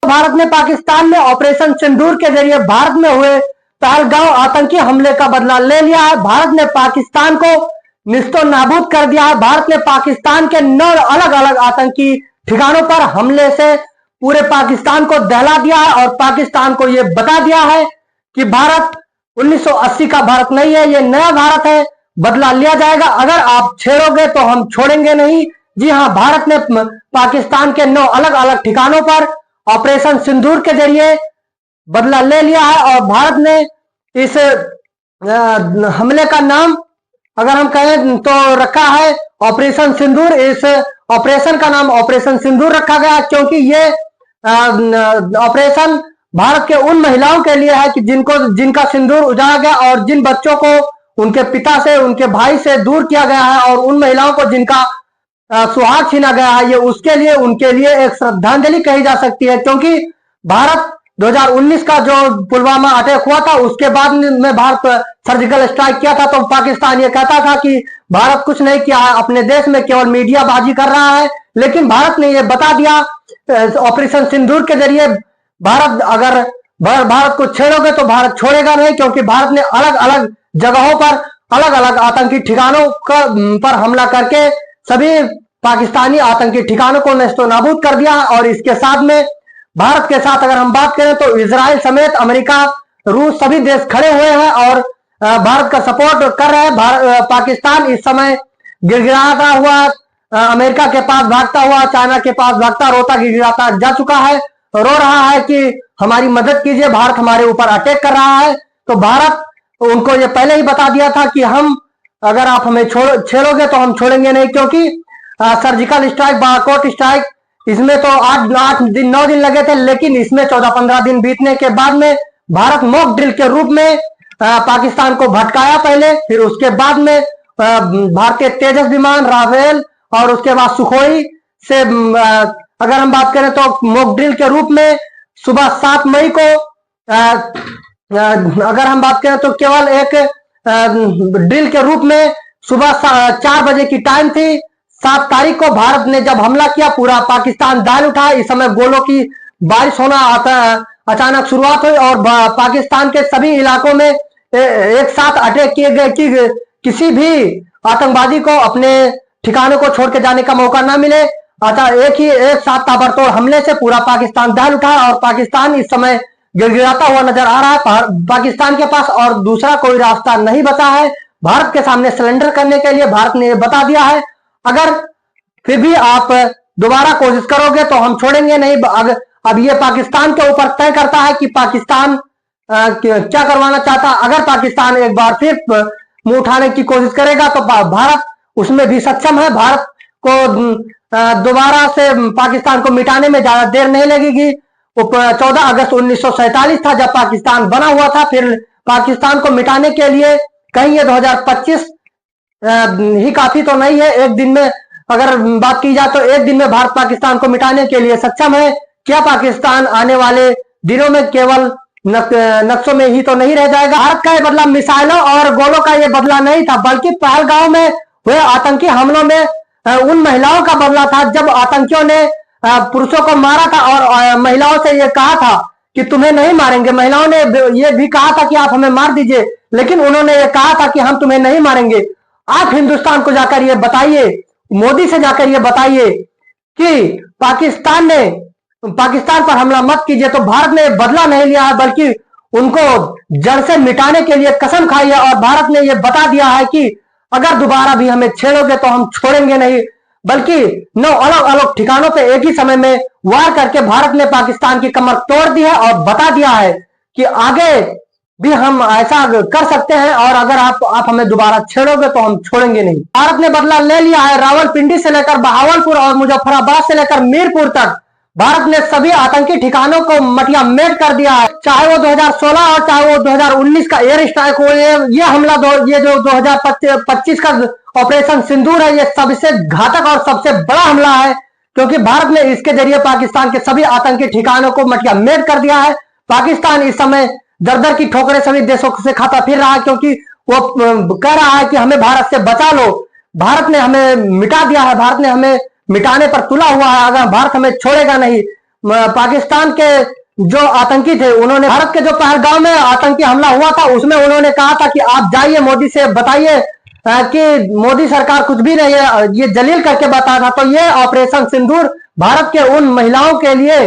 भारत ने पाकिस्तान में ऑपरेशन सिंदूर के जरिए भारत में हुए पहलगांव आतंकी हमले का बदला ले लिया है। भारत ने पाकिस्तान को निस्तो नाबूद कर दिया है। भारत ने पाकिस्तान के 9 अलग अलग आतंकी ठिकानों पर हमले से पूरे पाकिस्तान को दहला दिया है और पाकिस्तान को यह बता दिया है कि भारत 1980 का भारत नहीं है, यह नया भारत है, बदला लिया जाएगा। अगर आप छेड़ोगे तो हम छोड़ेंगे नहीं। जी हां, भारत ने पाकिस्तान के 9 अलग अलग ठिकानों पर ऑपरेशन सिंदूर के जरिए बदला ले लिया है और भारत ने इस हमले का नाम अगर हम कहें तो रखा है ऑपरेशन सिंदूर। इस ऑपरेशन का नाम ऑपरेशन सिंदूर रखा गया क्योंकि ये ऑपरेशन भारत के उन महिलाओं के लिए है कि जिनका सिंदूर उजाड़ा गया और जिन बच्चों को उनके पिता से, उनके भाई से दूर किया गया है और उन महिलाओं को जिनका सुहाग छीना गया है, ये उनके लिए एक श्रद्धांजलि कही जा सकती है। क्योंकि भारत 2019 का जो पुलवामा अटैक हुआ था उसके बाद में भारत सर्जिकल स्ट्राइक किया था, तो पाकिस्तान ये कहता था कि भारत कुछ नहीं किया है, अपने देश में केवल मीडियाबाजी कर रहा है। लेकिन भारत ने ये बता दिया ऑपरेशन सिंदूर के जरिए भारत को छेड़ोगे तो भारत छोड़ेगा नहीं, क्योंकि भारत ने अलग अलग जगहों पर अलग अलग आतंकी ठिकानों पर हमला करके सभी पाकिस्तानी आतंकी ठिकानों को नेस्तो नाबूद कर दिया। और इसके साथ में भारत के साथ अगर हम बात करें तो इजराइल समेत अमेरिका, रूस सभी देश खड़े हुए हैं और भारत का सपोर्ट कर रहे हैं। पाकिस्तान इस समय गिड़गिड़ाता हुआ अमेरिका के पास भागता हुआ, चाइना के पास भागता रोता गिड़गिड़ाता जा चुका है, रो रहा है कि हमारी मदद कीजिए, भारत हमारे ऊपर अटैक कर रहा है। तो भारत उनको ये पहले ही बता दिया था कि अगर आप हमें छेड़ोगे तो हम छोड़ेंगे नहीं, क्योंकि सर्जिकल स्ट्राइक, बालाकोट स्ट्राइक, इसमें तो 9 दिन लगे थे, लेकिन इसमें 14-15 दिन बीतने के बाद में भारत मॉक ड्रिल के रूप में पाकिस्तान को भटकाया पहले, फिर उसके बाद में भारतीय तेजस विमान, राफेल और उसके बाद सुखोई से अगर हम बात करें तो मॉक ड्रिल के रूप में सुबह 7 मई को अगर हम बात करें तो केवल एक ड्रिल के रूप में सुबह 4 बजे की टाइम थी। 7 तारीख को भारत ने जब हमला किया, पूरा पाकिस्तान दहल उठा। इस समय गोलों की बारिश होना अचानक शुरुआत हुई और पाकिस्तान के सभी इलाकों में एक साथ अटैक किए गए कि किसी भी आतंकवादी को अपने ठिकानों को छोड़ के जाने का मौका ना मिले। एक साथ ताबड़तोड़ हमले से पूरा पाकिस्तान दहल उठा और पाकिस्तान इस समय गिड़गिड़ाता हुआ नजर आ रहा है। पाकिस्तान के पास और दूसरा कोई रास्ता नहीं बचा है भारत के सामने सरेंडर करने के लिए। भारत ने बता दिया है अगर फिर भी आप दोबारा कोशिश करोगे तो हम छोड़ेंगे नहीं। अब ये पाकिस्तान के ऊपर तय करता है कि पाकिस्तान क्या करवाना चाहता है। अगर पाकिस्तान एक बार फिर मुंह उठाने की कोशिश करेगा तो भारत उसमें भी सक्षम है। भारत को दोबारा से पाकिस्तान को मिटाने में ज्यादा देर नहीं लगेगी। 14 अगस्त 1947 था जब पाकिस्तान बना हुआ था। फिर पाकिस्तान को मिटाने के लिए कहीं ये 2025 ही काफी तो नहीं है। एक दिन में अगर बात की जाए तो एक दिन में भारत पाकिस्तान को मिटाने के लिए सक्षम है। क्या पाकिस्तान आने वाले दिनों में केवल नक्शों में ही तो नहीं रह जाएगा। भारत का ये बदला मिसाइलों और गोलों का ये बदला नहीं था, बल्कि पहलगांव में हुए आतंकी हमलों में उन महिलाओं का बदला था जब आतंकियों ने पुरुषों को मारा था और महिलाओं से ये कहा था कि तुम्हें नहीं मारेंगे। महिलाओं ने ये भी कहा था कि आप हमें मार दीजिए, लेकिन उन्होंने ये कहा था कि हम तुम्हें नहीं मारेंगे। आप हिंदुस्तान को जाकर ये बताइए, मोदी से जाकर ये बताइए कि पाकिस्तान पर हमला मत कीजिए। तो भारत ने बदला नहीं लिया है, बल्कि उनको जड़ से मिटाने के लिए कसम खाई है। और भारत ने यह बता दिया है कि अगर दोबारा भी हमें छेड़ोगे तो हम छोड़ेंगे नहीं। बल्कि 9 अलग अलग ठिकानों पे एक ही समय में वार करके भारत ने पाकिस्तान की कमर तोड़ दी है और बता दिया है कि आगे भी हम ऐसा कर सकते हैं और अगर आप हमें दोबारा छेड़ोगे तो हम छोड़ेंगे नहीं। भारत ने बदला ले लिया है। रावलपिंडी से लेकर बहावलपुर और मुजफ्फराबाद से लेकर मीरपुर तक भारत ने सभी आतंकी ठिकानों को मटिया मेट कर दिया है। चाहे वो 2016 और चाहे वो 2019 का एयर स्ट्राइक हो, ये हमला ये जो 2025 का ऑपरेशन सिंदूर है, ये सबसे घातक और सबसे बड़ा हमला है, क्योंकि भारत ने इसके जरिए पाकिस्तान के सभी आतंकी ठिकानों को मटिया मेट कर दिया है। पाकिस्तान इस समय दर की ठोकरें सभी देशों से खाता फिर रहा है, क्योंकि वो कह रहा है कि हमें भारत से बचा लो। भारत ने हमें मिटा दिया है, भारत ने हमें मिटाने पर तुला हुआ है। अगर भारत हमें छोड़ेगा नहीं, पाकिस्तान के जो आतंकी थे उन्होंने भारत के जो पहलगाम में आतंकी हमला हुआ था उसमें उन्होंने कहा था कि आप जाइए मोदी से बताइए कि मोदी सरकार कुछ भी नहीं है, ये जलील करके बताया था। तो ये ऑपरेशन सिंदूर भारत के उन महिलाओं के लिए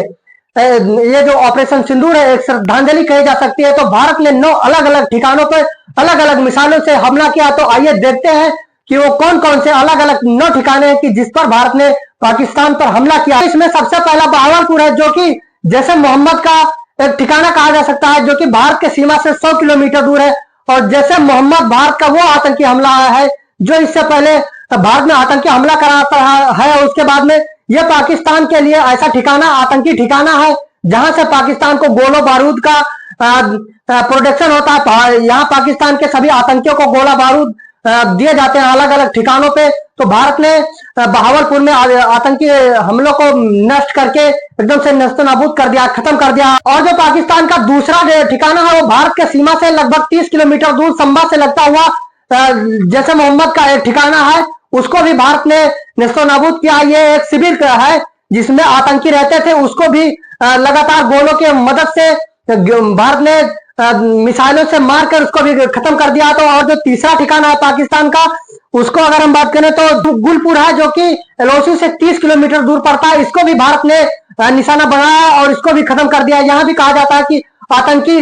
ये जो ऑपरेशन सिंदूर है एक श्रद्धांजलि कही जा सकती है। तो भारत ने 9 अलग अलग ठिकानों पर अलग अलग मिसाइलों से हमला किया। तो आइए देखते हैं कि वो कौन कौन से अलग अलग 9 ठिकाने हैं कि जिस पर भारत ने पाकिस्तान पर हमला किया। इसमें सबसे पहला बहावलपुर है, जो कि जैसे मोहम्मद का एक ठिकाना कहा जा सकता है, जो कि भारत के सीमा से 100 किलोमीटर दूर है। और जैसे मोहम्मद भारत का वो आतंकी हमला है जो इससे पहले भारत में आतंकी हमला कराता है, और उसके बाद में यह पाकिस्तान के लिए ऐसा ठिकाना आतंकी ठिकाना है जहां से पाकिस्तान को गोलो बारूद का प्रोटेक्शन होता है। यहाँ पाकिस्तान के सभी आतंकियों को गोला बारूद दिए जाते हैं अलग अलग ठिकानों पे। तो भारत ने बहावलपुर में आतंकी हमलों को नष्ट करके एकदम से नस्तनाबूद कर दिया, खत्म कर दिया। और जो पाकिस्तान का दूसरा ठिकाना है वो भारत के सीमा से लगभग 30 किलोमीटर दूर संभा से लगता हुआ जैसे मोहम्मद का एक ठिकाना है, उसको भी भारत ने नस्तनाबूद किया। ये एक शिविर है जिसमें आतंकी रहते थे, उसको भी लगातार गोलों की मदद से भारत ने मिसाइलों से मारकर उसको भी खत्म कर दिया। तो और जो तीसरा ठिकाना है पाकिस्तान का, उसको अगर हम बात करें तो गुलपुर है, जो कि एलओसी से 30 किलोमीटर दूर पड़ता है। इसको भी भारत ने निशाना बनाया और इसको भी खत्म कर दिया। यहाँ भी कहा जाता है कि आतंकी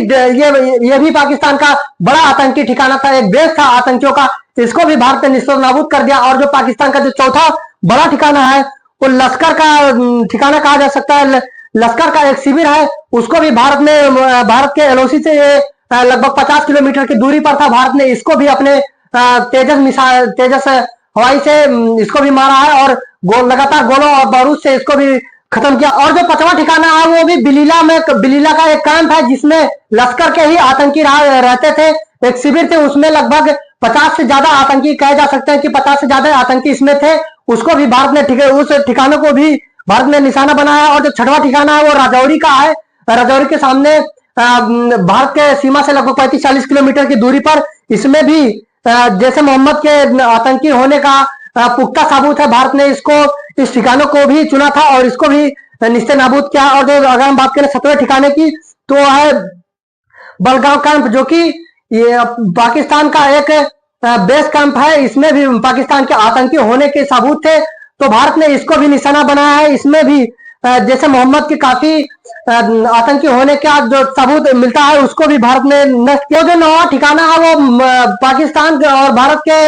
ये भी पाकिस्तान का बड़ा आतंकी ठिकाना था, एक बेस था आतंकियों का, इसको भी भारत ने निस्तनाबूद कर दिया। और जो पाकिस्तान का जो चौथा बड़ा ठिकाना है वो लश्कर का ठिकाना कहा जा सकता है। लश्कर का एक शिविर है, उसको भी भारत के एलओसी से लगभग 50 किलोमीटर की दूरी पर था। भारत ने इसको भी अपने तेजस हवाई से इसको भी मारा है और लगातार गोलों और बारूद से इसको भी खत्म किया। और जो 5वां ठिकाना है वो भी बिलीला का एक कैंप है जिसमें लश्कर के ही आतंकी रहते थे, एक शिविर थे, उसमें लगभग 50 से ज्यादा आतंकी कहे जा सकते हैं कि 50 से ज्यादा आतंकी इसमें थे। उसको भी भारत ने उस ठिकानों को भी भारत ने निशाना बनाया। और जो 6वां ठिकाना है वो राजौरी का है। राजौरी के सामने भारत के सीमा से लगभग 35-40 किलोमीटर की दूरी पर, इसमें भी जैसे मोहम्मद के आतंकी होने का पुख्ता सबूत है। भारत ने इस ठिकानों को भी चुना था और इसको भी निस्तेनाबूद किया। और जो अगर हम बात करें 7वें ठिकाने की तो है बलगांव कैंप, जो कि ये पाकिस्तान का एक बेस कैंप है। इसमें भी पाकिस्तान के आतंकी होने के सबूत थे, तो भारत ने इसको भी निशाना बनाया है। इसमें भी जैसे मोहम्मद के काफी आतंकी होने का जो सबूत मिलता है उसको भी भारत ने नष्ट किया। जो 9वां ठिकाना है वो पाकिस्तान और भारत के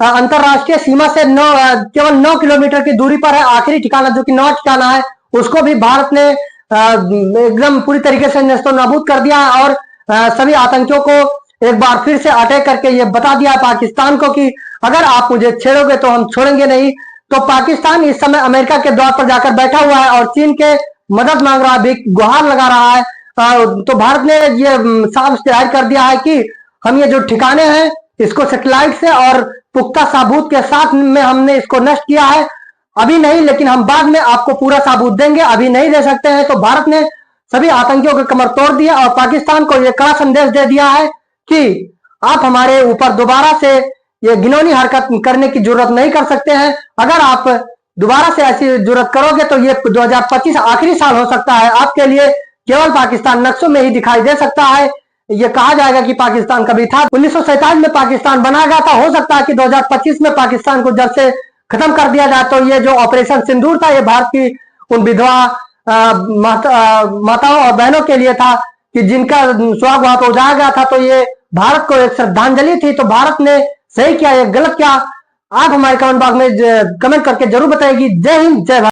अंतरराष्ट्रीय सीमा से केवल 9 किलोमीटर की दूरी पर है। आखिरी ठिकाना जो कि 9वां ठिकाना है उसको भी भारत ने एकदम पूरी तरीके से नस्तनाबूद कर दिया और सभी आतंकियों को एक बार फिर से अटैक करके ये बता दिया पाकिस्तान को कि अगर आप मुझे छेड़ोगे तो हम छोड़ेंगे नहीं। तो पाकिस्तान इस समय अमेरिका के द्वार पर जाकर बैठा हुआ है और चीन के मदद मांग रहा है, गुहार लगा रहा है। तो भारत ने ये साफ जाहिर कर दिया है कि हम ये जो ठिकाने हैं इसको सैटेलाइट से और पुख्ता सबूत के साथ में हमने इसको नष्ट किया है। अभी नहीं, लेकिन हम बाद में आपको पूरा सबूत देंगे, अभी नहीं दे सकते हैं। तो भारत ने सभी आतंकियों के कमर तोड़ दिया और पाकिस्तान को यह कड़ा संदेश दे दिया है कि आप हमारे ऊपर दोबारा से ये घिनौनी हरकत करने की जरूरत नहीं कर सकते हैं। अगर आप दोबारा से ऐसी जरूरत करोगे तो ये 2025 आखिरी साल हो सकता है आपके लिए, केवल पाकिस्तान नक्शों में ही दिखाई दे सकता है। ये कहा जाएगा कि पाकिस्तान कभी था, 1947 में पाकिस्तान बनाया गया था। हो सकता है कि 2025 में पाकिस्तान को जब से खत्म कर दिया जाए। तो ये जो ऑपरेशन सिंदूर था ये भारत की उन विधवा माताओं और बहनों के लिए था कि जिनका सुहाग वहां पर उजाया गया था। तो ये भारत को एक श्रद्धांजलि थी। तो भारत ने सही किया या गलत किया, आप हमारे कमेंट बॉक्स में कमेंट करके जरूर बताइएगी। जय हिंद, जय भारत।